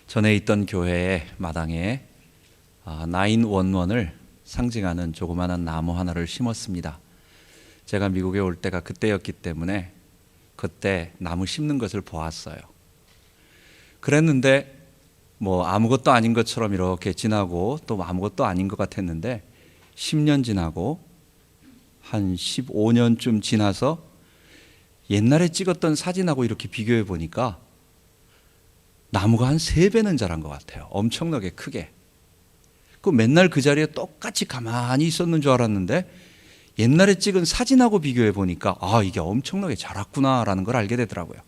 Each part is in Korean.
전에 있던 교회의 마당에 911을 상징하는 조그마한 나무 하나를 심었습니다. 제가 미국에 올 때가 그때였기 때문에 그때 나무 심는 것을 보았어요. 그랬는데 아무것도 아닌 것처럼 이렇게 지나고 또 아무것도 아닌 것 같았는데 10년 지나고 한 15년쯤 지나서 옛날에 찍었던 사진하고 이렇게 비교해 보니까 나무가 한 3배는 자란 것 같아요. 엄청나게 크게. 맨날 그 자리에 똑같이 가만히 있었는 줄 알았는데 옛날에 찍은 사진하고 비교해 보니까 이게 엄청나게 자랐구나라는 걸 알게 되더라고요.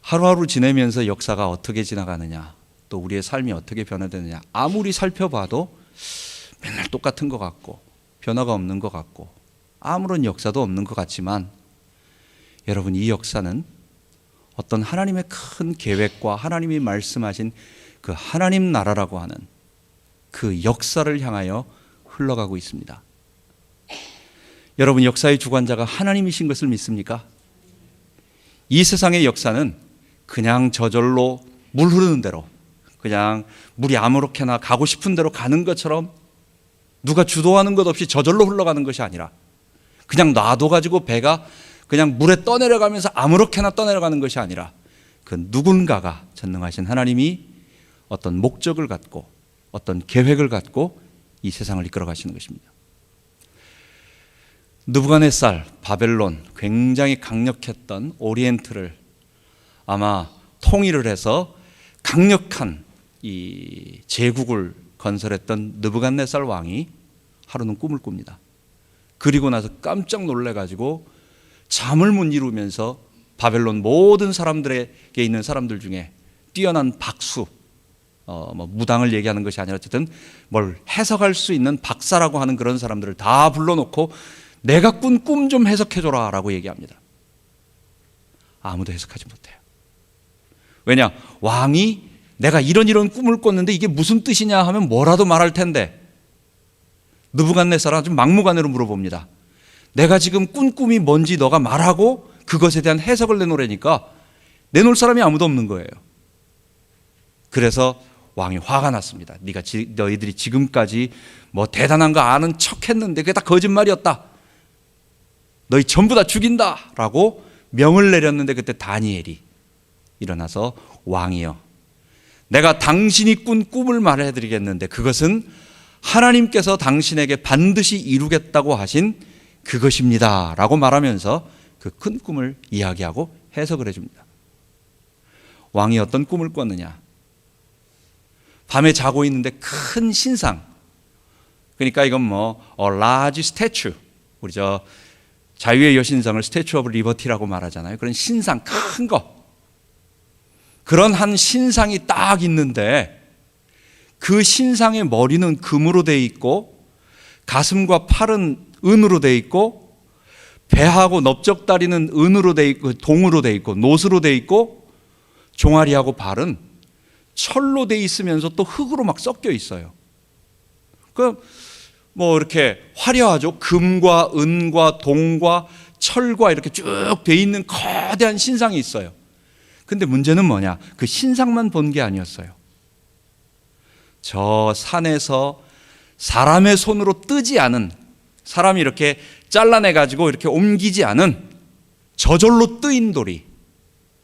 하루하루 지내면서 역사가 어떻게 지나가느냐, 또 우리의 삶이 어떻게 변화되느냐, 아무리 살펴봐도 맨날 똑같은 것 같고 변화가 없는 것 같고 아무런 역사도 없는 것 같지만, 여러분, 이 역사는 어떤 하나님의 큰 계획과 하나님이 말씀하신 그 하나님 나라라고 하는 그 역사를 향하여 흘러가고 있습니다. 여러분, 역사의 주관자가 하나님이신 것을 믿습니까? 이 세상의 역사는 그냥 저절로 물 흐르는 대로, 그냥 물이 아무렇게나 가고 싶은 대로 가는 것처럼 누가 주도하는 것 없이 저절로 흘러가는 것이 아니라 그냥 놔둬가지고 배가 그냥 물에 떠내려가면서 아무렇게나 떠내려가는 것이 아니라 그 누군가가, 전능하신 하나님이 어떤 목적을 갖고 어떤 계획을 갖고 이 세상을 이끌어 가시는 것입니다. 느부갓네살, 바벨론, 굉장히 강력했던 오리엔트를 아마 통일을 해서 강력한 이 제국을 건설했던 느부갓네살 왕이 하루는 꿈을 꿉니다. 그리고 나서 깜짝 놀래가지고 잠을 못 이루면서 바벨론 모든 사람들에게 있는 사람들 중에 뛰어난 박수, 무당을 얘기하는 것이 아니라 어쨌든 뭘 해석할 수 있는 박사라고 하는 그런 사람들을 다 불러놓고 내가 꾼 꿈 좀 해석해줘라 라고 얘기합니다. 아무도 해석하지 못해요. 왜냐? 왕이 내가 이런 꿈을 꿨는데 이게 무슨 뜻이냐 하면 뭐라도 말할 텐데, 느부갓네살은 아주 막무가내로 물어봅니다. 내가 지금 꾼 꿈이 뭔지 너가 말하고 그것에 대한 해석을 내놓으라니까 내놓을 사람이 아무도 없는 거예요. 그래서 왕이 화가 났습니다. 너희들이 지금까지 대단한 거 아는 척 했는데 그게 다 거짓말이었다. 너희 전부 다 죽인다 라고 명을 내렸는데, 그때 다니엘이 일어나서 왕이여, 내가 당신이 꾼 꿈을 말해드리겠는데 그것은 하나님께서 당신에게 반드시 이루겠다고 하신 그것입니다 라고 말하면서 그 큰 꿈을 이야기하고 해석을 해줍니다. 왕이 어떤 꿈을 꿨느냐? 밤에 자고 있는데 큰 신상, 그러니까 이건 large statue, 우리 자유의 여신상을 스태츄 오브 리버티라고 말하잖아요. 그런 신상, 큰 거, 그런 한 신상이 딱 있는데 그 신상의 머리는 금으로 되어 있고 가슴과 팔은 은으로 되어 있고 배하고 넓적다리는 은으로 되어 있고 동으로 되어 있고 노스로 되어 있고 종아리하고 발은 철로 되어 있으면서 또 흙으로 막 섞여 있어요. 이렇게 화려하죠. 금과 은과 동과 철과 이렇게 쭉 되어 있는 거대한 신상이 있어요. 근데 문제는 뭐냐? 그 신상만 본 게 아니었어요. 저 산에서 사람의 손으로 뜨지 않은, 사람이 이렇게 잘라내가지고 이렇게 옮기지 않은 저절로 뜨인 돌이,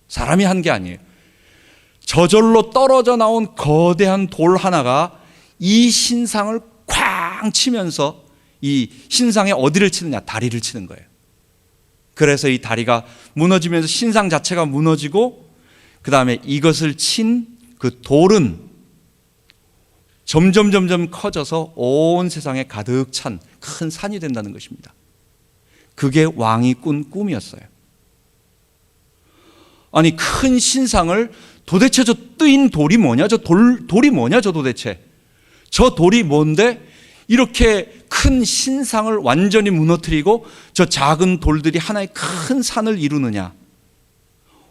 사람이 한 게 아니에요. 저절로 떨어져 나온 거대한 돌 하나가 이 신상을 쾅 치면서 이 신상에 어디를 치느냐? 다리를 치는 거예요. 그래서 이 다리가 무너지면서 신상 자체가 무너지고, 그 다음에 이것을 친 그 돌은 점점 커져서 온 세상에 가득 찬 큰 산이 된다는 것입니다. 그게 왕이 꾼 꿈이었어요. 아니, 큰 신상을 도대체 저 뜨인 돌이 뭐냐? 돌이 뭐냐? 도대체 저 돌이 뭔데 이렇게 큰 신상을 완전히 무너뜨리고 저 작은 돌들이 하나의 큰 산을 이루느냐?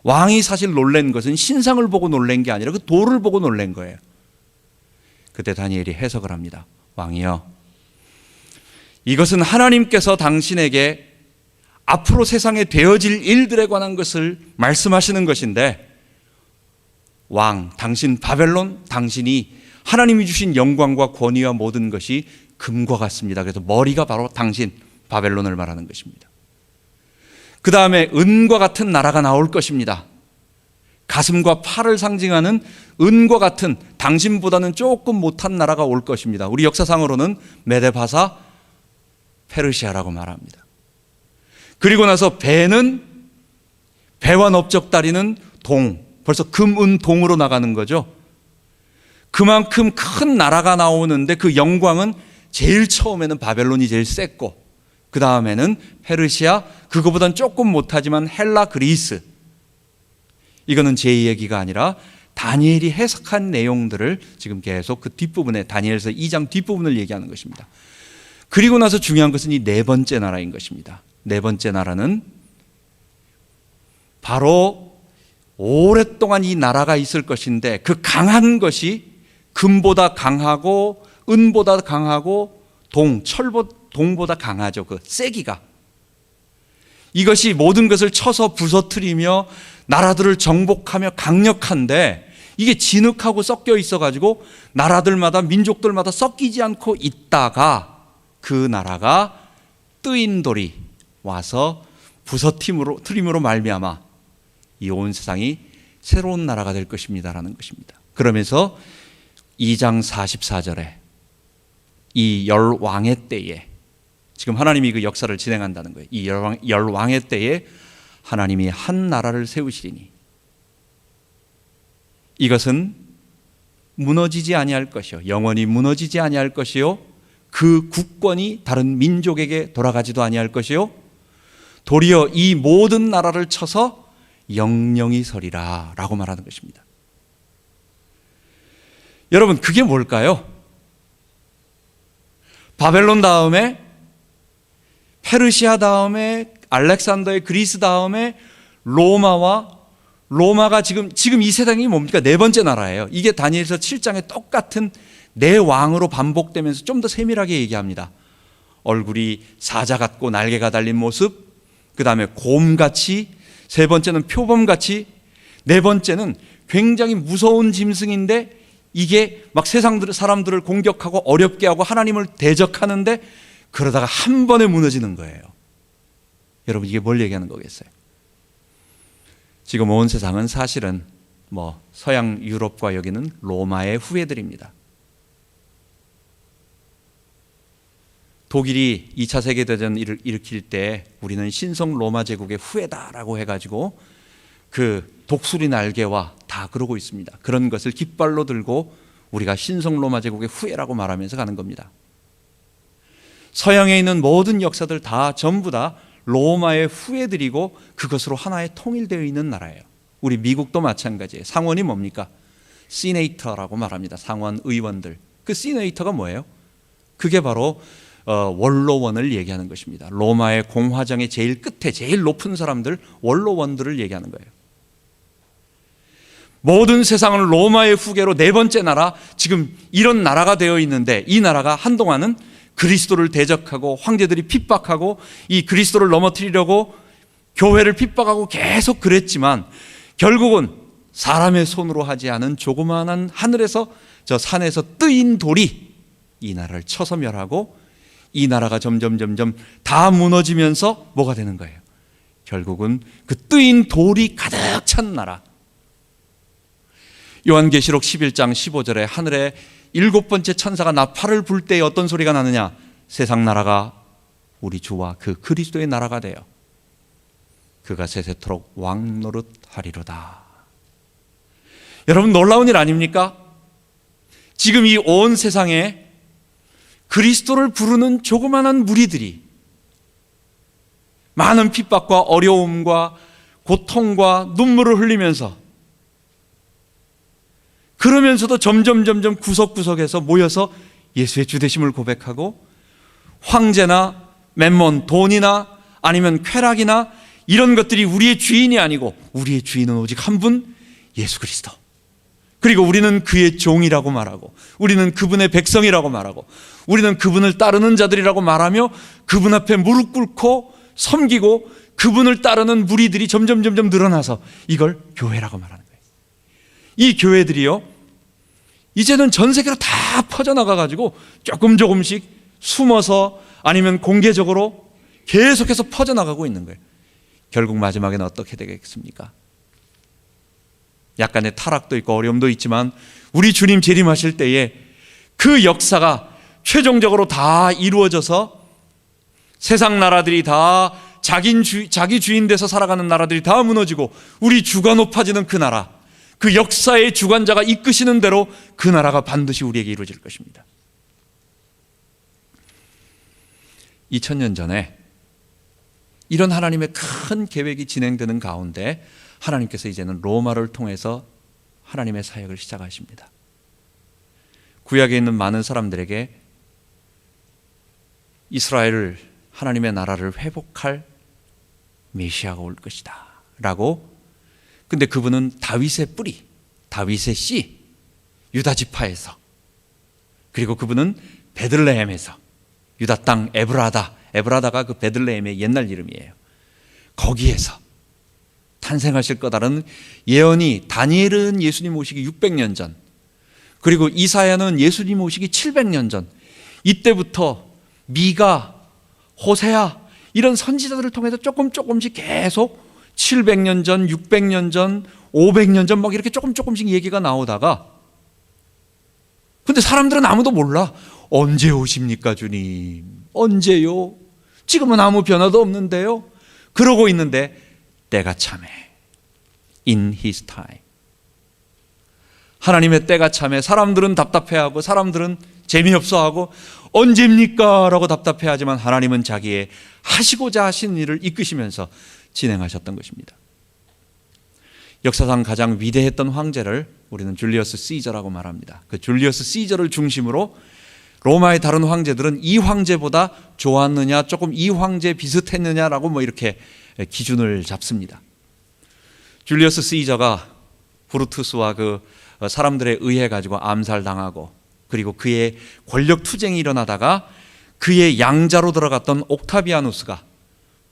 왕이 사실 놀란 것은 신상을 보고 놀란 게 아니라 그 돌을 보고 놀란 거예요. 그때 다니엘이 해석을 합니다. 왕이여, 이것은 하나님께서 당신에게 앞으로 세상에 되어질 일들에 관한 것을 말씀하시는 것인데, 왕, 당신 바벨론, 당신이 하나님이 주신 영광과 권위와 모든 것이 금과 같습니다. 그래서 머리가 바로 당신 바벨론을 말하는 것입니다. 그 다음에 은과 같은 나라가 나올 것입니다. 가슴과 팔을 상징하는 은과 같은 당신보다는 조금 못한 나라가 올 것입니다. 우리 역사상으로는 메데바사 페르시아라고 말합니다. 그리고 나서 배와 넓적다리는 동, 벌써 금, 은, 동으로 나가는 거죠. 그만큼 큰 나라가 나오는데 그 영광은 제일 처음에는 바벨론이 제일 셌고, 그 다음에는 페르시아, 그거보단 조금 못하지만 헬라, 그리스. 이거는 제 얘기가 아니라 다니엘이 해석한 내용들을 지금 계속 그 뒷부분에, 다니엘서 2장 뒷부분을 얘기하는 것입니다. 그리고 나서 중요한 것은 이 네 번째 나라인 것입니다. 네 번째 나라는 바로 오랫동안 이 나라가 있을 것인데, 그 강한 것이 금보다 강하고 은보다 강하고 동보다 강하죠. 그 세기가. 이것이 모든 것을 쳐서 부서뜨리며 나라들을 정복하며 강력한데, 이게 진흙하고 섞여 있어가지고 나라들마다 민족들마다 섞이지 않고 있다가 그 나라가 뜨인 돌이 와서 부서뜨림으로 말미암아 이 온 세상이 새로운 나라가 될 것입니다라는 것입니다. 그러면서 2장 44절에 이 열왕의 때에, 지금 하나님이 그 역사를 진행한다는 거예요. 이 열왕의 때에 하나님이 한 나라를 세우시리니 이것은 무너지지 아니할 것이요, 영원히 무너지지 아니할 것이요, 그 국권이 다른 민족에게 돌아가지도 아니할 것이요, 도리어 이 모든 나라를 쳐서 영영이 서리라 라고 말하는 것입니다. 여러분, 그게 뭘까요? 바벨론 다음에 페르시아 다음에 알렉산더의 그리스 다음에 로마가 지금 이 세상이 뭡니까? 네 번째 나라예요. 이게 다니엘서 7장에 똑같은 네 왕으로 반복되면서 좀 더 세밀하게 얘기합니다. 얼굴이 사자 같고 날개가 달린 모습, 그 다음에 곰같이, 세 번째는 표범같이, 네 번째는 굉장히 무서운 짐승인데 이게 막 세상 사람들을 공격하고 어렵게 하고 하나님을 대적하는데 그러다가 한 번에 무너지는 거예요. 여러분, 이게 뭘 얘기하는 거겠어요? 지금 온 세상은 사실은 서양 유럽과 여기는 로마의 후예들입니다. 독일이 2차 세계대전을 일으킬 때 우리는 신성 로마 제국의 후예다라고 해가지고 그 독수리 날개와 다 그러고 있습니다. 그런 것을 깃발로 들고 우리가 신성 로마 제국의 후예라고 말하면서 가는 겁니다. 서양에 있는 모든 역사들 다 전부 다 로마의 후예들이고 그것으로 하나의 통일되어 있는 나라예요. 우리 미국도 마찬가지예요. 상원이 뭡니까? 시네이터라고 말합니다. 상원 의원들. 그 시네이터가 뭐예요? 그게 바로 원로원을 얘기하는 것입니다. 로마의 공화정의 제일 끝에 제일 높은 사람들, 원로원들을 얘기하는 거예요. 모든 세상은 로마의 후계로 네 번째 나라, 지금 이런 나라가 되어 있는데, 이 나라가 한동안은 그리스도를 대적하고 황제들이 핍박하고 이 그리스도를 넘어뜨리려고 교회를 핍박하고 계속 그랬지만 결국은 사람의 손으로 하지 않은 조그마한 하늘에서 저 산에서 뜨인 돌이 이 나라를 쳐서 멸하고 이 나라가 점점 다 무너지면서 뭐가 되는 거예요? 결국은 그 뜨인 돌이 가득 찬 나라. 요한계시록 11장 15절에 하늘에 7번째 천사가 나팔을 불 때에 어떤 소리가 나느냐? 세상 나라가 우리 주와 그 그리스도의 나라가 되어 그가 세세토록 왕노릇하리로다. 여러분, 놀라운 일 아닙니까? 지금 이 온 세상에 그리스도를 부르는 조그마한 무리들이 많은 핍박과 어려움과 고통과 눈물을 흘리면서, 그러면서도 점점 구석구석에서 모여서 예수의 주되심을 고백하고 황제나 맴몬, 돈이나 아니면 쾌락이나 이런 것들이 우리의 주인이 아니고 우리의 주인은 오직 한 분, 예수 그리스도. 그리고 우리는 그의 종이라고 말하고 우리는 그분의 백성이라고 말하고 우리는 그분을 따르는 자들이라고 말하며 그분 앞에 무릎 꿇고 섬기고 그분을 따르는 무리들이 점점 늘어나서 이걸 교회라고 말하는 거예요. 이 교회들이요, 이제는 전 세계로 다 퍼져나가가지고 조금씩 숨어서 아니면 공개적으로 계속해서 퍼져나가고 있는 거예요. 결국 마지막에는 어떻게 되겠습니까? 약간의 타락도 있고 어려움도 있지만 우리 주님 재림하실 때에 그 역사가 최종적으로 다 이루어져서 세상 나라들이 다 자기 주인 돼서 살아가는 나라들이 다 무너지고 우리 주가 높아지는 그 나라, 그 역사의 주관자가 이끄시는 대로 그 나라가 반드시 우리에게 이루어질 것입니다. 2000년 전에 이런 하나님의 큰 계획이 진행되는 가운데 하나님께서 이제는 로마를 통해서 하나님의 사역을 시작하십니다. 구약에 있는 많은 사람들에게 이스라엘을, 하나님의 나라를 회복할 메시아가 올 것이다 라고. 근데 그분은 다윗의 뿌리, 다윗의 씨, 유다 지파에서, 그리고 그분은 베들레헴에서, 유다 땅 에브라다가 그 베들레헴의 옛날 이름이에요. 거기에서 탄생하실 거다라는 예언이, 다니엘은 예수님 오시기 600년 전, 그리고 이사야는 예수님 오시기 700년 전, 이때부터 미가, 호세아 이런 선지자들을 통해서 조금씩 계속 700년 전, 600년 전, 500년 전 막 이렇게 조금씩 얘기가 나오다가, 근데 사람들은 아무도 몰라. 언제 오십니까 주님? 언제요? 지금은 아무 변화도 없는데요? 그러고 있는데 때가 참해. In His time. 하나님의 때가 참해. 사람들은 답답해하고 사람들은 재미없어하고 언제입니까? 라고 답답해하지만 하나님은 자기의 하시고자 하신 일을 이끄시면서 진행하셨던 것입니다. 역사상 가장 위대했던 황제를 우리는 줄리어스 시저라고 말합니다. 그 줄리어스 시저를 중심으로 로마의 다른 황제들은 이 황제보다 좋았느냐, 조금 이 황제 비슷했느냐라고 뭐 이렇게 기준을 잡습니다. 줄리어스 시저가 브루투스와 그 사람들에 의해 가지고 암살당하고, 그리고 그의 권력 투쟁이 일어나다가 그의 양자로 들어갔던 옥타비아누스가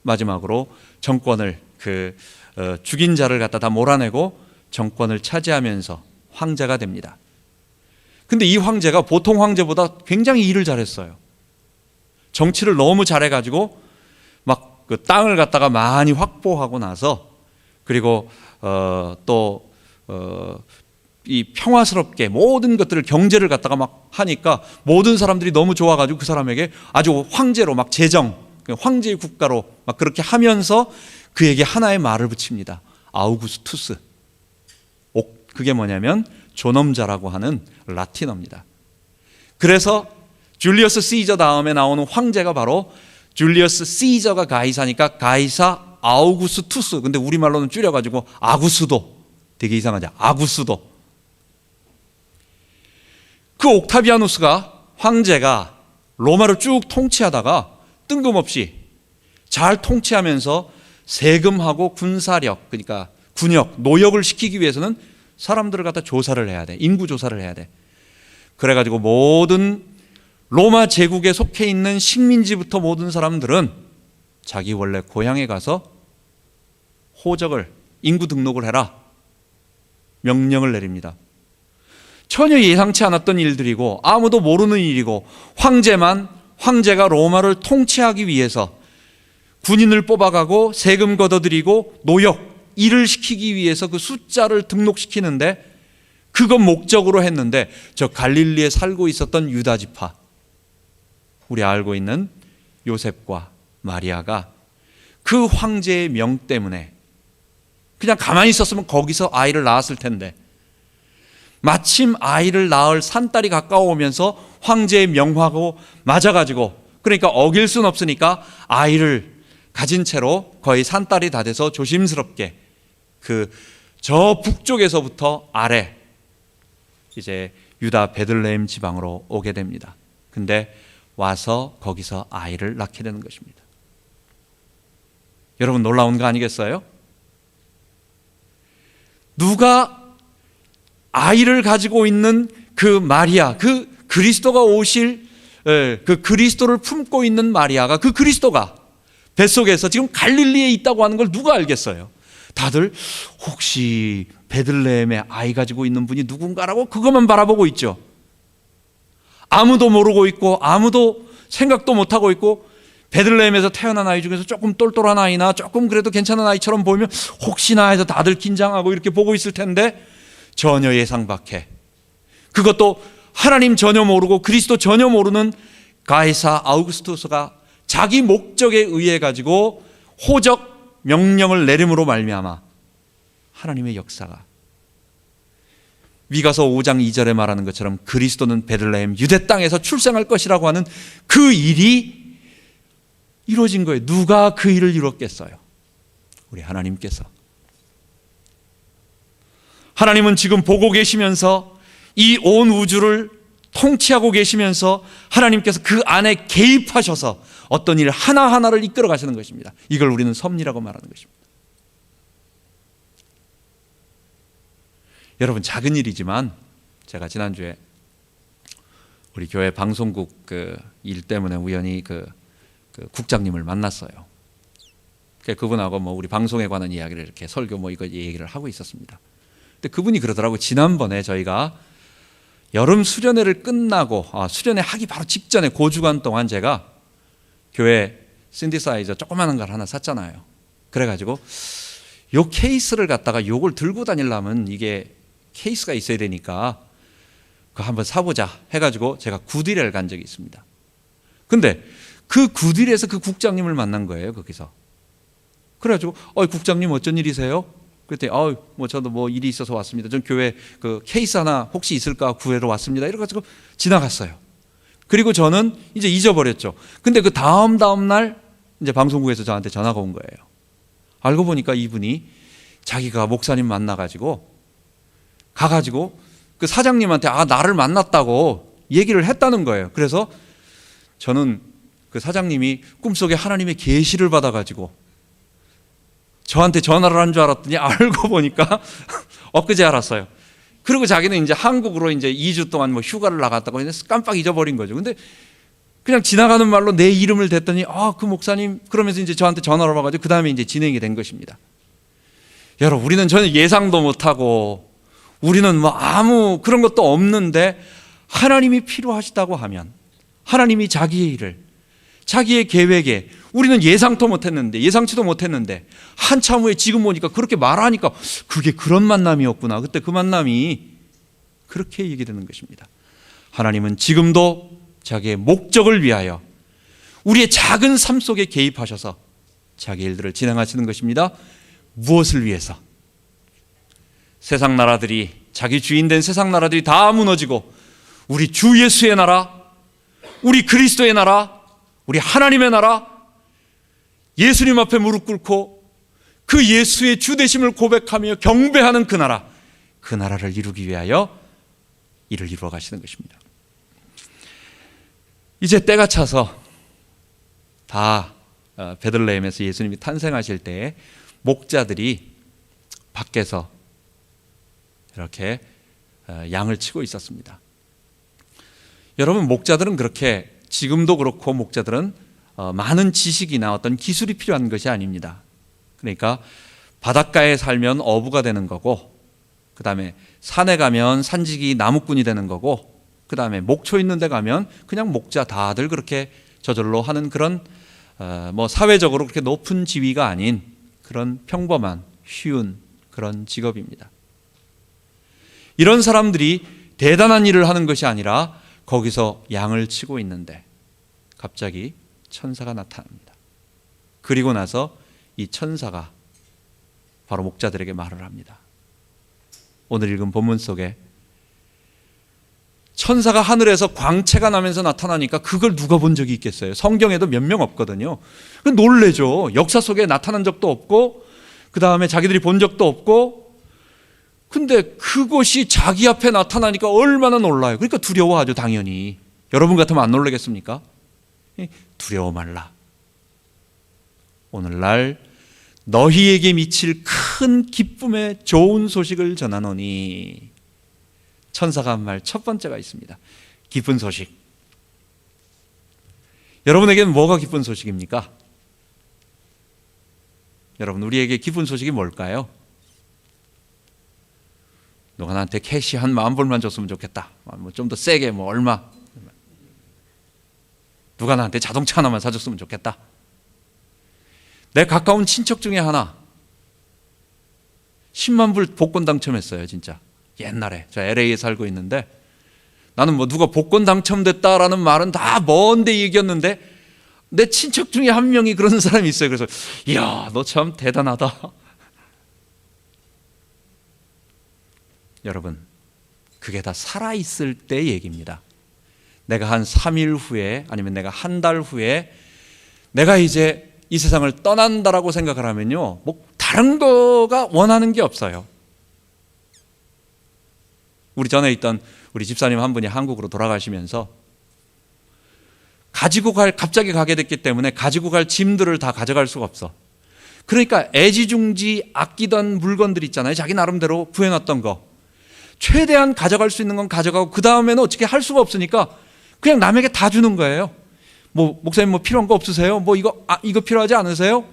마지막으로 정권을 죽인 자를 갖다 다 몰아내고 정권을 차지하면서 황제가 됩니다. 근데 이 황제가 보통 황제보다 굉장히 일을 잘했어요. 정치를 너무 잘해가지고 막 그 땅을 갖다가 많이 확보하고 나서, 그리고 이 평화스럽게 모든 것들을, 경제를 갖다가 막 하니까 모든 사람들이 너무 좋아가지고 그 사람에게 아주 황제로 막 황제의 국가로 막 그렇게 하면서 그에게 하나의 말을 붙입니다. 아우구스투스. 그게 뭐냐면 존엄자라고 하는 라틴어입니다. 그래서 줄리어스 시저 다음에 나오는 황제가 바로 줄리어스 시저가 가이사니까 가이사 아우구스투스. 근데 우리말로는 줄여가지고 아구스도. 되게 이상하죠? 아구스도. 그 옥타비아누스가, 황제가 로마를 쭉 통치하다가 뜬금없이 잘 통치하면서 세금하고 군사력, 그러니까 군역, 노역을 시키기 위해서는 사람들을 갖다 조사를 해야 돼. 인구 조사를 해야 돼. 그래가지고 모든 로마 제국에 속해 있는 식민지부터 모든 사람들은 자기 원래 고향에 가서 호적을, 인구 등록을 해라. 명령을 내립니다. 전혀 예상치 않았던 일들이고 아무도 모르는 일이고, 황제가 로마를 통치하기 위해서 군인을 뽑아가고 세금 걷어들이고 노역, 일을 시키기 위해서 그 숫자를 등록시키는데, 그것 목적으로 했는데 저 갈릴리에 살고 있었던 유다 지파, 우리 알고 있는 요셉과 마리아가 그 황제의 명 때문에 그냥 가만히 있었으면 거기서 아이를 낳았을 텐데, 마침 아이를 낳을 산딸이 가까워오면서 황제의 명하고 맞아가지고, 그러니까 어길 순 없으니까 아이를 가진 채로 거의 산딸이 다 돼서 조심스럽게 저 북쪽에서부터 아래 이제 유다 베들레헴 지방으로 오게 됩니다. 근데 와서 거기서 아이를 낳게 되는 것입니다. 여러분, 놀라운 거 아니겠어요? 누가 아이를 가지고 있는 그 마리아, 그 그리스도가 오실, 그 그리스도를 품고 있는 마리아가, 그 그리스도가 뱃속에서 지금 갈릴리에 있다고 하는 걸 누가 알겠어요? 다들 혹시 베들레헴에 아이 가지고 있는 분이 누군가라고 그것만 바라보고 있죠. 아무도 모르고 있고 아무도 생각도 못하고 있고, 베들레헴에서 태어난 아이 중에서 조금 똘똘한 아이나 조금 그래도 괜찮은 아이처럼 보이면 혹시나 해서 다들 긴장하고 이렇게 보고 있을 텐데, 전혀 예상 밖에, 그것도 하나님 전혀 모르고 그리스도 전혀 모르는 가이사 아우구스투스가 자기 목적에 의해 가지고 호적 명령을 내림으로 말미암아 하나님의 역사가, 미가서 5장 2절에 말하는 것처럼 그리스도는 베들레헴 유대 땅에서 출생할 것이라고 하는 그 일이 이루어진 거예요. 누가 그 일을 이뤘겠어요? 우리 하나님께서. 하나님은 지금 보고 계시면서, 이 온 우주를 통치하고 계시면서 하나님께서 그 안에 개입하셔서 어떤 일 하나하나를 이끌어 가시는 것입니다. 이걸 우리는 섭리라고 말하는 것입니다. 여러분, 작은 일이지만 제가 지난주에 우리 교회 방송국 일 때문에 우연히 국장님을 만났어요. 그분하고 우리 방송에 관한 이야기를 이렇게 설교 이거 얘기를 하고 있었습니다. 근데 그분이 그러더라고요. 지난번에 저희가 여름 수련회를 끝나고, 수련회 하기 바로 직전에 그 주간 동안 제가 교회 신디사이저 조그마한 걸 하나 샀잖아요. 그래가지고 요 케이스를 갖다가 요걸 들고 다니려면 이게 케이스가 있어야 되니까 그거 한번 사보자 해가지고 제가 굿윌에 간 적이 있습니다. 근데 그 굿윌에서 그 국장님을 만난 거예요, 거기서. 그래가지고 국장님 어쩐 일이세요? 그랬더니 저도 일이 있어서 왔습니다. 전 교회 케이스 하나 혹시 있을까 구해러 왔습니다. 이래가지고 지나갔어요. 그리고 저는 이제 잊어버렸죠. 근데 그 다음 날 이제 방송국에서 저한테 전화가 온 거예요. 알고 보니까 이분이 자기가 목사님 만나가지고 가가지고 그 사장님한테 나를 만났다고 얘기를 했다는 거예요. 그래서 저는 그 사장님이 꿈속에 하나님의 계시를 받아가지고 저한테 전화를 한 줄 알았더니 알고 보니까 엊그제 알았어요. 그리고 자기는 이제 한국으로 이제 2주 동안 휴가를 나갔다고 해서 깜빡 잊어버린 거죠. 근데 그냥 지나가는 말로 내 이름을 댔더니 그 목사님, 그러면서 이제 저한테 전화를 와가지고 그 다음에 이제 진행이 된 것입니다. 여러분, 우리는 전혀 예상도 못하고 우리는 아무 그런 것도 없는데 하나님이 필요하시다고 하면 하나님이 자기의 일을, 자기의 계획에, 우리는 예상도 못했는데, 예상치도 못했는데 한참 후에 지금 보니까 그렇게 말하니까 그게 그런 만남이었구나. 그때 그 만남이 그렇게 얘기되는 것입니다. 하나님은 지금도 자기의 목적을 위하여 우리의 작은 삶 속에 개입하셔서 자기 일들을 진행하시는 것입니다. 무엇을 위해서? 세상 나라들이, 자기 주인된 세상 나라들이 다 무너지고 우리 주 예수의 나라, 우리 그리스도의 나라, 우리 하나님의 나라, 예수님 앞에 무릎 꿇고 그 예수의 주되심을 고백하며 경배하는 그 나라, 그 나라를 이루기 위하여 일을 이루어 가시는 것입니다. 이제 때가 차서 다 베들레헴에서 예수님이 탄생하실 때에 목자들이 밖에서 이렇게 양을 치고 있었습니다. 여러분, 목자들은 그렇게, 지금도 그렇고 목자들은 많은 지식이나 어떤 기술이 필요한 것이 아닙니다. 그러니까 바닷가에 살면 어부가 되는 거고, 그 다음에 산에 가면 산지기 나무꾼이 되는 거고, 그 다음에 목초 있는 데 가면 그냥 목자, 다들 그렇게 저절로 하는 그런 사회적으로 그렇게 높은 지위가 아닌 그런 평범한 쉬운 그런 직업입니다. 이런 사람들이 대단한 일을 하는 것이 아니라 거기서 양을 치고 있는데 갑자기 천사가 나타납니다. 그리고 나서 이 천사가 바로 목자들에게 말을 합니다. 오늘 읽은 본문 속에 천사가 하늘에서 광채가 나면서 나타나니까 그걸 누가 본 적이 있겠어요? 성경에도 몇 명 없거든요. 놀래죠. 역사 속에 나타난 적도 없고, 그 다음에 자기들이 본 적도 없고, 근데 그것이 자기 앞에 나타나니까 얼마나 놀라요. 그러니까 두려워하죠, 당연히. 여러분 같으면 안 놀라겠습니까? 두려워 말라. 오늘날 너희에게 미칠 큰 기쁨의 좋은 소식을 전하노니. 천사가 한 말 첫 번째가 있습니다. 기쁜 소식. 여러분에게는 뭐가 기쁜 소식입니까? 여러분, 우리에게 기쁜 소식이 뭘까요? 누가 나한테 캐시 한 10,000불만 줬으면 좋겠다. 좀 더 세게 얼마. 누가 나한테 자동차 하나만 사줬으면 좋겠다. 내 가까운 친척 중에 하나 10만 불 복권 당첨했어요. 진짜 옛날에. 저 LA에 살고 있는데 나는 누가 복권 당첨됐다라는 말은 다 먼데 얘기였는데 내 친척 중에 한 명이 그런 사람이 있어요. 그래서 이야, 너 참 대단하다. 여러분, 그게 다 살아있을 때 얘기입니다. 내가 한 3일 후에 아니면 내가 한 달 후에 내가 이제 이 세상을 떠난다라고 생각을 하면요, 다른 거가 원하는 게 없어요. 우리 전에 있던 우리 집사님 한 분이 한국으로 돌아가시면서 갑자기 가게 됐기 때문에 가지고 갈 짐들을 다 가져갈 수가 없어. 그러니까 애지중지 아끼던 물건들 있잖아요. 자기 나름대로 구해놨던 거 최대한 가져갈 수 있는 건 가져가고 그 다음에는 어떻게 할 수가 없으니까 그냥 남에게 다 주는 거예요. 목사님 필요한 거 없으세요? 이거 필요하지 않으세요?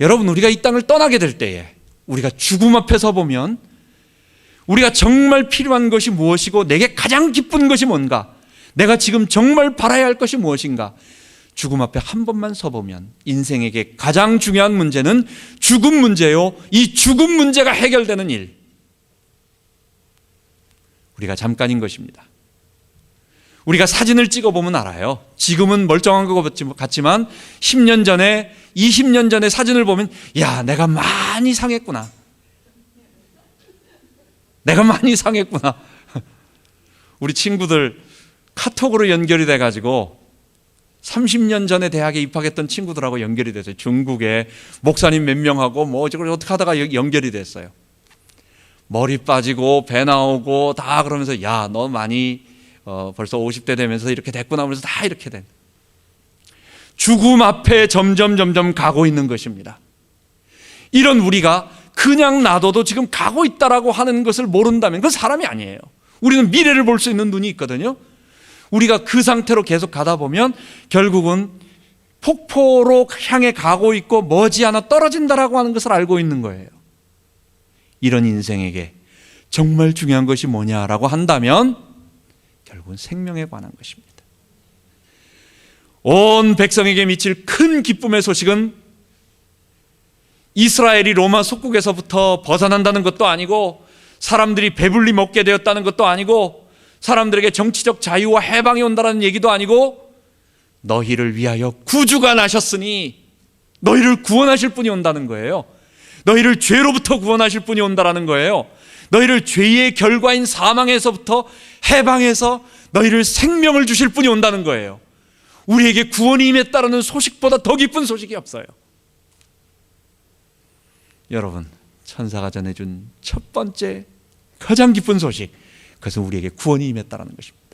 여러분, 우리가 이 땅을 떠나게 될 때에 우리가 죽음 앞에 서 보면 우리가 정말 필요한 것이 무엇이고 내게 가장 기쁜 것이 뭔가, 내가 지금 정말 바라야 할 것이 무엇인가, 죽음 앞에 한 번만 서보면 인생에게 가장 중요한 문제는 죽음 문제요. 이 죽음 문제가 해결되는 일, 우리가 잠깐인 것입니다. 우리가 사진을 찍어보면 알아요. 지금은 멀쩡한 것 같지만 10년 전에 20년 전에 사진을 보면 야, 내가 많이 상했구나. 내가 많이 상했구나. 우리 친구들 카톡으로 연결이 돼가지고 30년 전에 대학에 입학했던 친구들하고 연결이 됐어요. 중국에 목사님 몇 명하고 어떻게 하다가 연결이 됐어요. 머리 빠지고 배 나오고 다 그러면서 야, 너 많이 벌써 50대 되면서 이렇게 됐구나 하면서 다 이렇게 된, 죽음 앞에 점점 가고 있는 것입니다. 이런 우리가 그냥 놔둬도 지금 가고 있다라고 하는 것을 모른다면 그건 사람이 아니에요. 우리는 미래를 볼 수 있는 눈이 있거든요. 우리가 그 상태로 계속 가다 보면 결국은 폭포로 향해 가고 있고 머지않아 떨어진다라고 하는 것을 알고 있는 거예요. 이런 인생에게 정말 중요한 것이 뭐냐라고 한다면 결국은 생명에 관한 것입니다. 온 백성에게 미칠 큰 기쁨의 소식은 이스라엘이 로마 속국에서부터 벗어난다는 것도 아니고 사람들이 배불리 먹게 되었다는 것도 아니고 사람들에게 정치적 자유와 해방이 온다는 얘기도 아니고 너희를 위하여 구주가 나셨으니 너희를 구원하실 분이 온다는 거예요. 너희를 죄로부터 구원하실 분이 온다는 거예요. 너희를 죄의 결과인 사망에서부터 해방해서 너희를 생명을 주실 분이 온다는 거예요. 우리에게 구원이 임했다는 소식보다 더 기쁜 소식이 없어요. 여러분, 천사가 전해준 첫 번째 가장 기쁜 소식, 그것은 우리에게 구원이 임했다는 것입니다.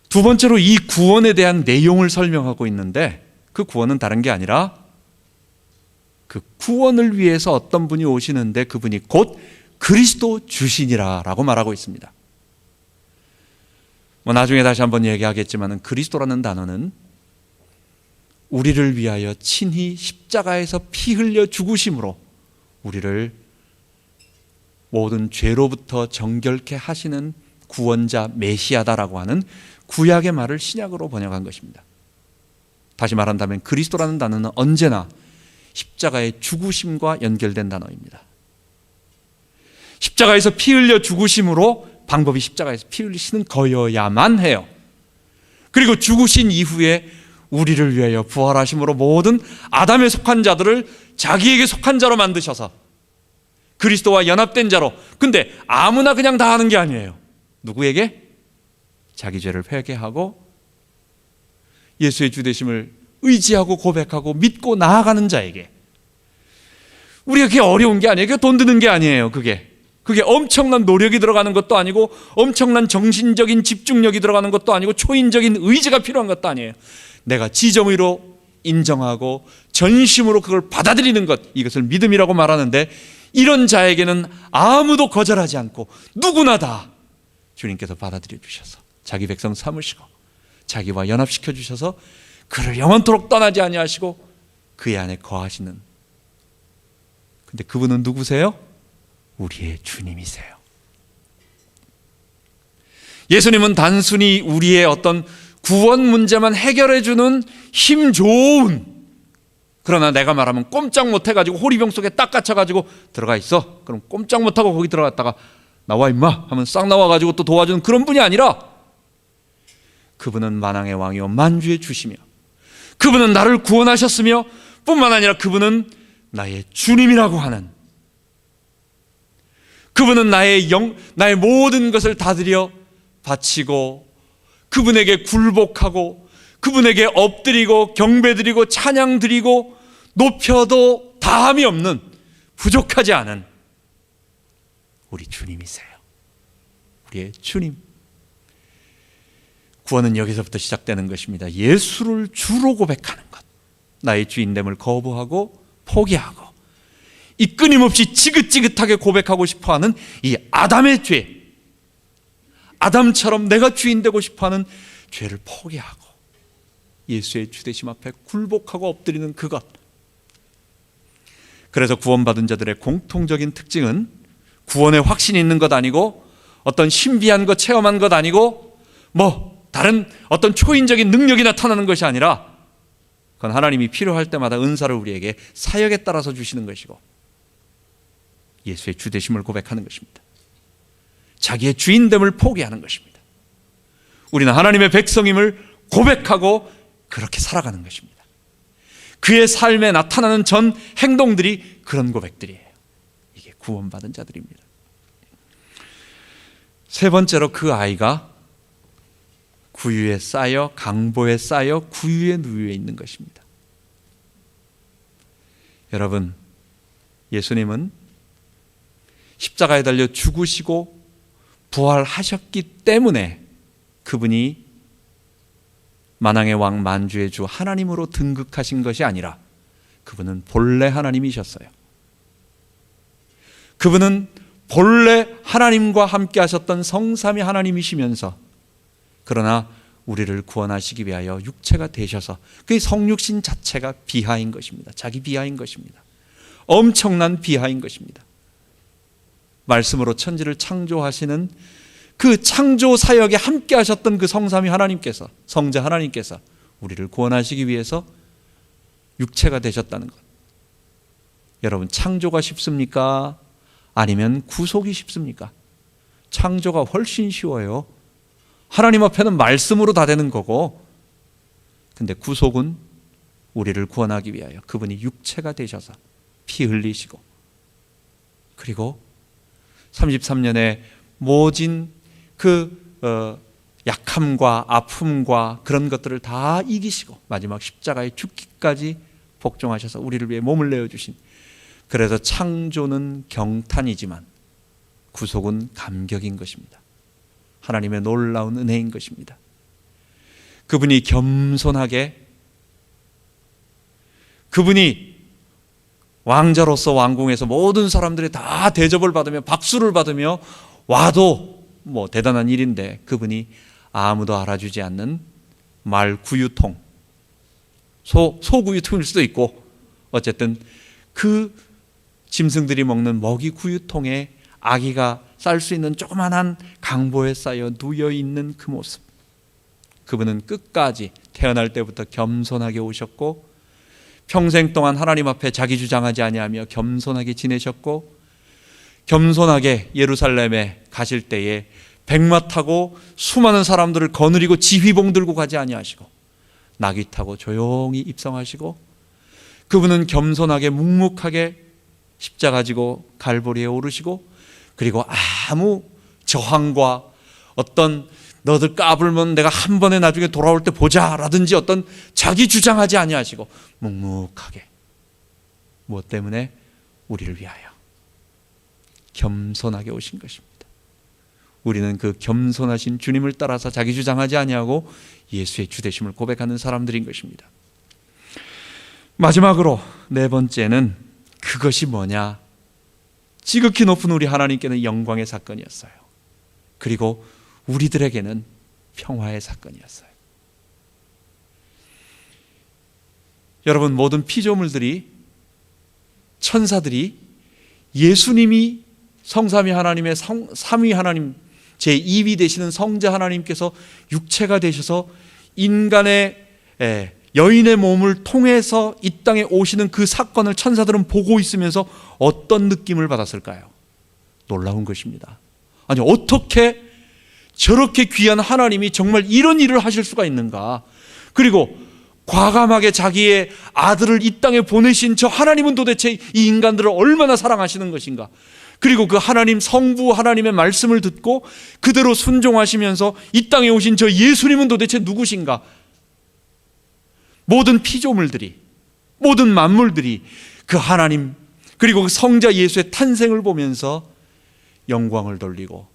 두 번째로 이 구원에 대한 내용을 설명하고 있는데 그 구원은 다른 게 아니라 그 구원을 위해서 어떤 분이 오시는데 그분이 곧 그리스도 주시니라 라고 말하고 있습니다. 나중에 다시 한번 얘기하겠지만 그리스도라는 단어는 우리를 위하여 친히 십자가에서 피 흘려 죽으심으로 우리를 모든 죄로부터 정결케 하시는 구원자 메시아다라고 하는 구약의 말을 신약으로 번역한 것입니다. 다시 말한다면 그리스도라는 단어는 언제나 십자가의 죽으심과 연결된 단어입니다. 십자가에서 피 흘려 죽으심으로 방법이 십자가에서 피 흘리시는 거여야만 해요. 그리고 죽으신 이후에 우리를 위하여 부활하심으로 모든 아담에 속한 자들을 자기에게 속한 자로 만드셔서 그리스도와 연합된 자로. 근데 아무나 그냥 다 하는 게 아니에요. 누구에게? 자기 죄를 회개하고 예수의 주되심을 의지하고 고백하고 믿고 나아가는 자에게. 우리가 그게 어려운 게 아니에요. 그게 돈 드는 게 아니에요. 그게 엄청난 노력이 들어가는 것도 아니고 엄청난 정신적인 집중력이 들어가는 것도 아니고 초인적인 의지가 필요한 것도 아니에요. 내가 지정의로 인정하고 전심으로 그걸 받아들이는 것, 이것을 믿음이라고 말하는데 이런 자에게는 아무도 거절하지 않고 누구나 다 주님께서 받아들여 주셔서 자기 백성 삼으시고 자기와 연합시켜 주셔서 그를 영원토록 떠나지 아니하시고 그의 안에 거하시는. 근데 그분은 누구세요? 우리의 주님이세요. 예수님은 단순히 우리의 어떤 구원 문제만 해결해 주는 힘 좋은, 그러나 내가 말하면 꼼짝 못해가지고 호리병 속에 딱 갇혀가지고 들어가 있어. 그럼 꼼짝 못하고 거기 들어갔다가 나와 임마 하면 싹 나와가지고 또 도와주는 그런 분이 아니라, 그분은 만왕의 왕이요 만주의 주시며, 그분은 나를 구원하셨으며 뿐만 아니라 그분은 나의 주님이라고 하는, 그분은 나의 모든 것을 다 드려 바치고 그분에게 굴복하고 그분에게 엎드리고 경배드리고 찬양드리고 높여도 다함이 없는, 부족하지 않은 우리 주님이세요. 우리의 주님. 구원은 여기서부터 시작되는 것입니다. 예수를 주로 고백하는 것, 나의 주인됨을 거부하고 포기하고 이 끊임없이 지긋지긋하게 고백하고 싶어하는 이 아담의 죄, 아담처럼 내가 주인 되고 싶어하는 죄를 포기하고 예수의 주되심 앞에 굴복하고 엎드리는 그것. 그래서 구원받은 자들의 공통적인 특징은 구원에 확신이 있는 것 아니고 어떤 신비한 것 체험한 것 아니고 다른 어떤 초인적인 능력이 나타나는 것이 아니라, 그건 하나님이 필요할 때마다 은사를 우리에게 사역에 따라서 주시는 것이고 예수의 주되심을 고백하는 것입니다. 자기의 주인됨을 포기하는 것입니다. 우리는 하나님의 백성임을 고백하고 그렇게 살아가는 것입니다. 그의 삶에 나타나는 전 행동들이 그런 고백들이에요. 이게 구원받은 자들입니다. 세 번째로, 그 아이가 구유에 쌓여 강보에 쌓여 구유에 누유에 있는 것입니다. 여러분, 예수님은 십자가에 달려 죽으시고 부활하셨기 때문에 그분이 만왕의 왕 만주의 주 하나님으로 등극하신 것이 아니라 그분은 본래 하나님이셨어요. 그분은 본래 하나님과 함께 하셨던 성삼위 하나님이시면서, 그러나 우리를 구원하시기 위하여 육체가 되셔서, 그 성육신 자체가 비하인 것입니다. 자기 비하인 것입니다. 엄청난 비하인 것입니다. 말씀으로 천지를 창조하시는 그 창조 사역에 함께 하셨던 그 성삼위 하나님께서, 성자 하나님께서 우리를 구원하시기 위해서 육체가 되셨다는 것. 여러분, 창조가 쉽습니까? 아니면 구속이 쉽습니까? 창조가 훨씬 쉬워요. 하나님 앞에는 말씀으로 다 되는 거고, 근데 구속은 우리를 구원하기 위하여 그분이 육체가 되셔서 피 흘리시고, 그리고 33년의 모진 약함과 아픔과 그런 것들을 다 이기시고 마지막 십자가에 죽기까지 복종하셔서 우리를 위해 몸을 내어주신, 그래서 창조는 경탄이지만 구속은 감격인 것입니다. 하나님의 놀라운 은혜인 것입니다. 그분이 겸손하게, 그분이 왕자로서 왕궁에서 모든 사람들이 다 대접을 받으며 박수를 받으며 와도 대단한 일인데, 그분이 아무도 알아주지 않는 말구유통, 소구유통일 수도 있고, 어쨌든 그 짐승들이 먹는 먹이 구유통에 아기가 쌀 수 있는 조그만한 강보에 쌓여 누여 있는 그 모습. 그분은 끝까지 태어날 때부터 겸손하게 오셨고, 평생 동안 하나님 앞에 자기 주장하지 아니하며 겸손하게 지내셨고, 겸손하게 예루살렘에 가실 때에 백마 타고 수많은 사람들을 거느리고 지휘봉 들고 가지 아니하시고 나귀 타고 조용히 입성하시고, 그분은 겸손하게 묵묵하게 십자가 지고 갈보리에 오르시고, 그리고 아무 저항과 어떤 너들 까불면 내가 한 번에 나중에 돌아올 때 보자 라든지 어떤 자기 주장하지 아니하시고 묵묵하게, 무엇 때문에? 우리를 위하여 겸손하게 오신 것입니다. 우리는 그 겸손하신 주님을 따라서 자기 주장하지 아니하고 예수의 주되심을 고백하는 사람들인 것입니다. 마지막으로 네 번째는, 그것이 뭐냐? 지극히 높은 우리 하나님께는 영광의 사건이었어요. 그리고 우리들에게는 평화의 사건이었어요. 여러분, 모든 피조물들이, 천사들이 예수님이 성삼위 하나님의 삼위 하나님 제2위 되시는 성자 하나님께서 육체가 되셔서 인간의 여인의 몸을 통해서 이 땅에 오시는 그 사건을 천사들은 보고 있으면서 어떤 느낌을 받았을까요? 놀라운 것입니다. 아니, 어떻게 저렇게 귀한 하나님이 정말 이런 일을 하실 수가 있는가? 그리고 과감하게 자기의 아들을 이 땅에 보내신 저 하나님은 도대체 이 인간들을 얼마나 사랑하시는 것인가? 그리고 그 하나님 성부 하나님의 말씀을 듣고 그대로 순종하시면서 이 땅에 오신 저 예수님은 도대체 누구신가? 모든 피조물들이, 모든 만물들이 그 하나님 그리고 그 성자 예수의 탄생을 보면서 영광을 돌리고,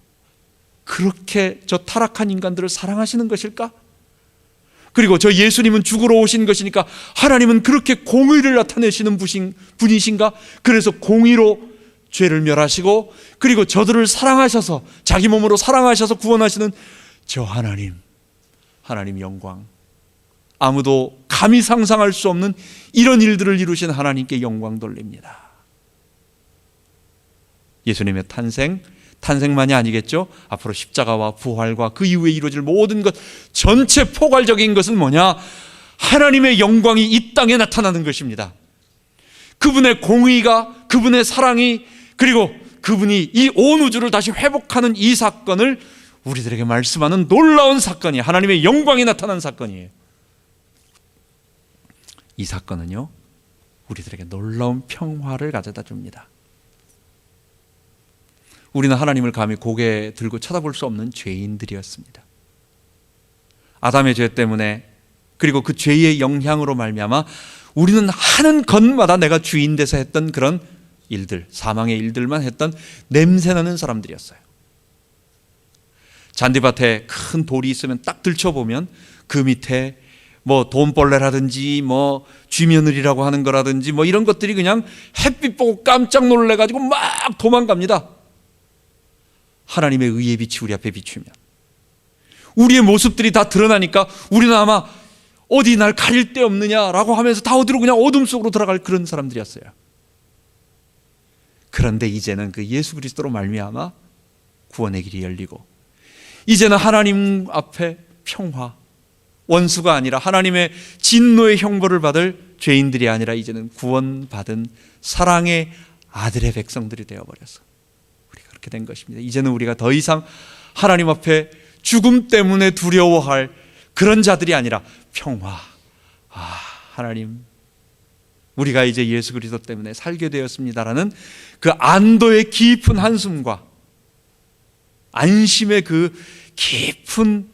그렇게 저 타락한 인간들을 사랑하시는 것일까? 그리고 저 예수님은 죽으러 오신 것이니까 하나님은 그렇게 공의를 나타내시는 분이신가? 그래서 공의로 죄를 멸하시고, 그리고 저들을 사랑하셔서 자기 몸으로 사랑하셔서 구원하시는 저 하나님 영광, 아무도 감히 상상할 수 없는 이런 일들을 이루신 하나님께 영광 돌립니다. 예수님의 탄생만이 아니겠죠. 앞으로 십자가와 부활과 그 이후에 이루어질 모든 것, 전체 포괄적인 것은 뭐냐? 하나님의 영광이 이 땅에 나타나는 것입니다. 그분의 공의가, 그분의 사랑이, 그리고 그분이 이 온 우주를 다시 회복하는 이 사건을 우리들에게 말씀하는 놀라운 사건이에요. 하나님의 영광이 나타난 사건이에요. 이 사건은요, 우리들에게 놀라운 평화를 가져다 줍니다. 우리는 하나님을 감히 고개 들고 쳐다볼 수 없는 죄인들이었습니다. 아담의 죄 때문에, 그리고 그 죄의 영향으로 말미암아 우리는 하는 것마다 내가 주인 돼서 했던 그런 일들, 사망의 일들만 했던 냄새나는 사람들이었어요. 잔디밭에 큰 돌이 있으면 딱 들춰보면 그 밑에 뭐 돈벌레라든지 뭐 쥐며느리라고 하는 거라든지 뭐 이런 것들이 그냥 햇빛 보고 깜짝 놀래가지고 막 도망갑니다. 하나님의 의의 빛이 우리 앞에 비추면 우리의 모습들이 다 드러나니까 우리는 아마 어디 날 가릴 데 없느냐라고 하면서 다 어디로 그냥 어둠 속으로 들어갈 그런 사람들이었어요. 그런데 이제는 그 예수 그리스도로 말미암아 구원의 길이 열리고, 이제는 하나님 앞에 평화, 원수가 아니라 하나님의 진노의 형벌을 받을 죄인들이 아니라 이제는 구원받은 사랑의 아들의 백성들이 되어버려서 우리가 그렇게 된 것입니다. 이제는 우리가 더 이상 하나님 앞에 죽음 때문에 두려워할 그런 자들이 아니라 평화, 하나님, 우리가 이제 예수 그리스도 때문에 살게 되었습니다라는 그 안도의 깊은 한숨과 안심의 그 깊은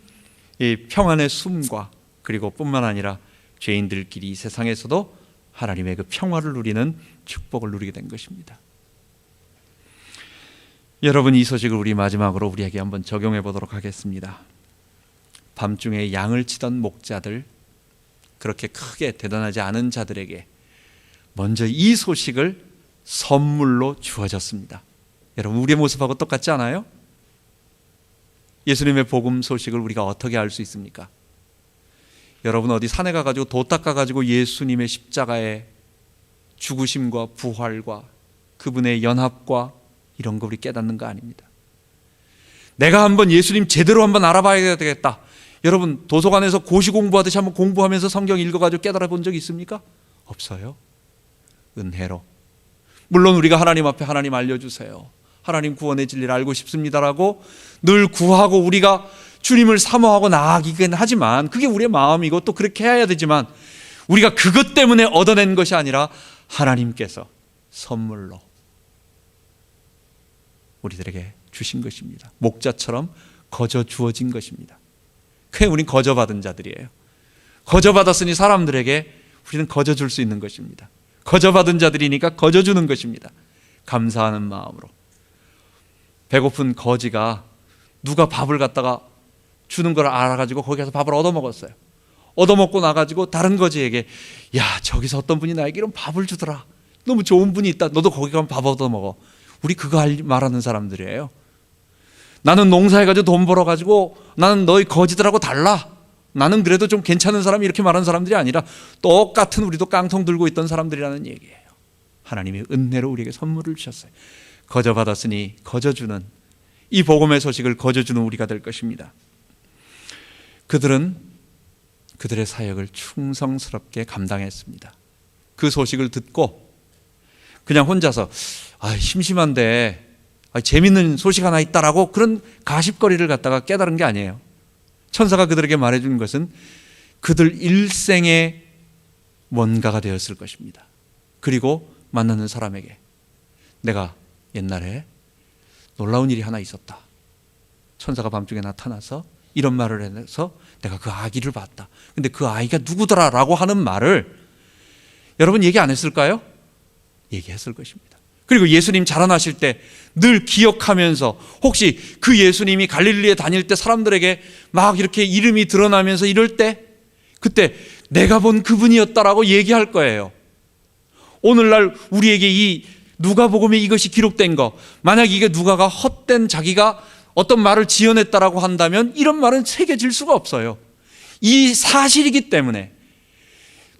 이 평안의 숨과, 그리고 뿐만 아니라 죄인들끼리 이 세상에서도 하나님의 그 평화를 누리는 축복을 누리게 된 것입니다. 여러분, 이 소식을 우리 마지막으로 우리에게 한번 적용해 보도록 하겠습니다. 밤중에 양을 치던 목자들, 그렇게 크게 대단하지 않은 자들에게 먼저 이 소식을 선물로 주어졌습니다. 여러분, 우리의 모습하고 똑같지 않아요? 예수님의 복음 소식을 우리가 어떻게 알 수 있습니까? 여러분, 어디 산에 가가지고 도 닦아가지고 예수님의 십자가의 죽으심과 부활과 그분의 연합과 이런 거 우리 깨닫는 거 아닙니다. 내가 한번 예수님 제대로 한번 알아봐야 되겠다. 여러분, 도서관에서 고시 공부하듯이 한번 공부하면서 성경 읽어가지고 깨달아 본 적 있습니까? 없어요. 은혜로. 물론 우리가 하나님 앞에 하나님 알려주세요, 하나님 구원의 진리를 알고 싶습니다라고 늘 구하고 우리가 주님을 사모하고 나아가긴 하지만, 그게 우리의 마음이고 또 그렇게 해야 되지만, 우리가 그것 때문에 얻어낸 것이 아니라 하나님께서 선물로 우리들에게 주신 것입니다. 목자처럼 거저 주어진 것입니다. 그게 우린 거저 받은 자들이에요. 거저 받았으니 사람들에게 우리는 거저 줄 수 있는 것입니다. 거저 받은 자들이니까 거저 주는 것입니다. 감사하는 마음으로. 배고픈 거지가 누가 밥을 갖다가 주는 걸 알아가지고 거기 가서 밥을 얻어먹었어요. 얻어먹고 나가지고 다른 거지에게, 야, 저기서 어떤 분이 나에게 이런 밥을 주더라, 너무 좋은 분이 있다, 너도 거기 가면 밥 얻어먹어. 우리 그거 말하는 사람들이에요. 나는 농사해가지고 돈 벌어가지고 나는 너희 거지들하고 달라, 나는 그래도 좀 괜찮은 사람이 이렇게 말하는 사람들이 아니라 똑같은 우리도 깡통 들고 있던 사람들이라는 얘기예요. 하나님이 은혜로 우리에게 선물을 주셨어요. 거저 받았으니 거저 주는, 이 복음의 소식을 거저 주는 우리가 될 것입니다. 그들은 그들의 사역을 충성스럽게 감당했습니다. 그 소식을 듣고 그냥 혼자서 심심한데 재밌는 소식 하나 있다라고 그런 가십거리를 갖다가 깨달은 게 아니에요. 천사가 그들에게 말해준 것은 그들 일생의 뭔가가 되었을 것입니다. 그리고 만나는 사람에게 내가 옛날에 놀라운 일이 하나 있었다. 천사가 밤중에 나타나서 이런 말을 해서 내가 그 아기를 봤다. 근데 그 아이가 누구더라 라고 하는 말을 여러분 얘기 안 했을까요? 얘기했을 것입니다. 그리고 예수님 자라나실 때 늘 기억하면서 혹시 그 예수님이 갈릴리에 다닐 때 사람들에게 막 이렇게 이름이 드러나면서 이럴 때 그때 내가 본 그분이었다라고 얘기할 거예요. 오늘날 우리에게 이 누가복음에 이것이 기록된 거, 만약 이게 누가가 헛된 자기가 어떤 말을 지어냈다라고 한다면 이런 말은 새겨질 수가 없어요. 이 사실이기 때문에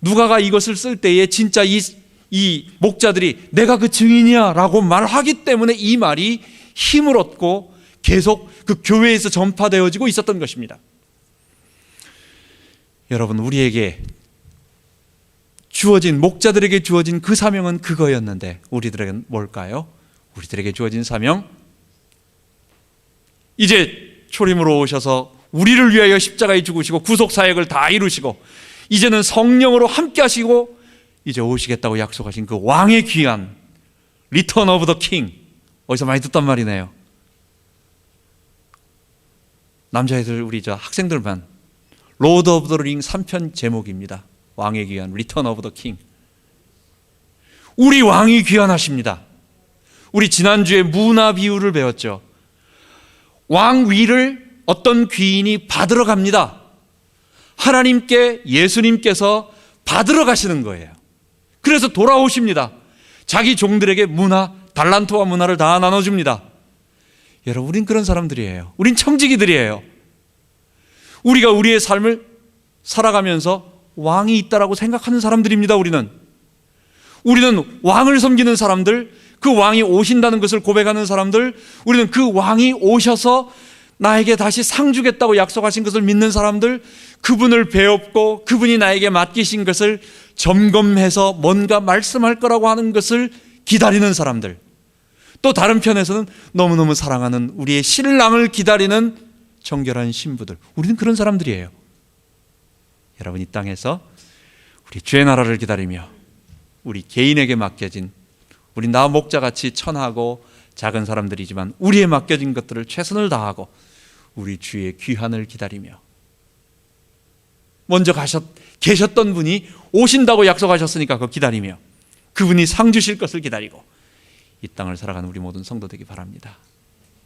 누가가 이것을 쓸 때에 진짜 이 목자들이 내가 그 증인이야 라고 말하기 때문에 이 말이 힘을 얻고 계속 그 교회에서 전파되어지고 있었던 것입니다. 여러분, 우리에게 주어진, 목자들에게 주어진 그 사명은 그거였는데 우리들에게는 뭘까요? 우리들에게 주어진 사명, 이제 초림으로 오셔서 우리를 위하여 십자가에 죽으시고 구속사역을 다 이루시고 이제는 성령으로 함께 하시고 이제 오시겠다고 약속하신 그 왕의 귀환, Return of the King, 어디서 많이 듣단 말이네요. 남자애들, 우리 학생들만 Lord of the Ring 3편 제목입니다. 왕의 귀환, Return of the King. 우리 왕이 귀환하십니다. 우리 지난주에 문화 비유를 배웠죠. 왕 위를 어떤 귀인이 받으러 갑니다. 하나님께 예수님께서 받으러 가시는 거예요. 그래서 돌아오십니다. 자기 종들에게 달란트와 문화를 다 나눠줍니다. 여러분, 우린 그런 사람들이에요. 우린 청지기들이에요. 우리가 우리의 삶을 살아가면서 왕이 있다라고 생각하는 사람들입니다. 우리는 왕을 섬기는 사람들, 그 왕이 오신다는 것을 고백하는 사람들, 우리는 그 왕이 오셔서 나에게 다시 상 주겠다고 약속하신 것을 믿는 사람들, 그분을 배웠고 그분이 나에게 맡기신 것을 점검해서 뭔가 말씀할 거라고 하는 것을 기다리는 사람들, 또 다른 편에서는 너무너무 사랑하는 우리의 신랑을 기다리는 정결한 신부들, 우리는 그런 사람들이에요. 여러분, 이 땅에서 우리 주의 나라를 기다리며 우리 개인에게 맡겨진, 우리 나 목자같이 천하고 작은 사람들이지만 우리에 맡겨진 것들을 최선을 다하고 우리 주의 귀환을 기다리며, 먼저 계셨던 분이 오신다고 약속하셨으니까 그거 기다리며 그분이 상 주실 것을 기다리고 이 땅을 살아가는 우리 모든 성도 되기 바랍니다.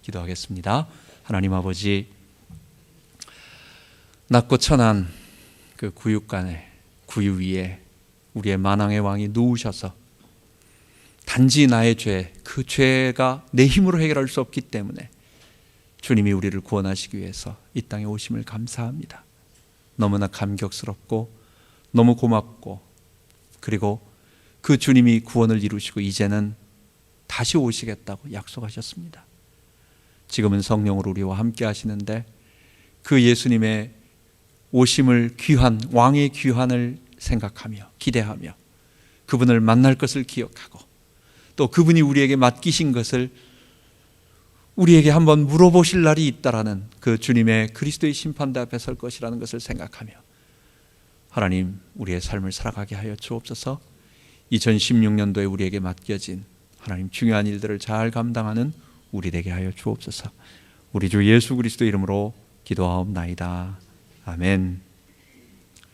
기도하겠습니다. 하나님 아버지, 낮고 천한 그 구유간에, 구유 위에 우리의 만왕의 왕이 누우셔서 단지 나의 죄, 그 죄가 내 힘으로 해결할 수 없기 때문에 주님이 우리를 구원하시기 위해서 이 땅에 오심을 감사합니다. 너무나 감격스럽고 너무 고맙고, 그리고 그 주님이 구원을 이루시고 이제는 다시 오시겠다고 약속하셨습니다. 지금은 성령으로 우리와 함께 하시는데 그 예수님의 오심을, 귀환, 왕의 귀환을 생각하며 기대하며 그분을 만날 것을 기억하고 또 그분이 우리에게 맡기신 것을 우리에게 한번 물어보실 날이 있다라는 그 주님의 그리스도의 심판대 앞에 설 것이라는 것을 생각하며 하나님, 우리의 삶을 살아가게 하여 주옵소서. 2016년도에 우리에게 맡겨진 하나님 중요한 일들을 잘 감당하는 우리 되게 하여 주옵소서. 우리 주 예수 그리스도 이름으로 기도하옵나이다. 아멘.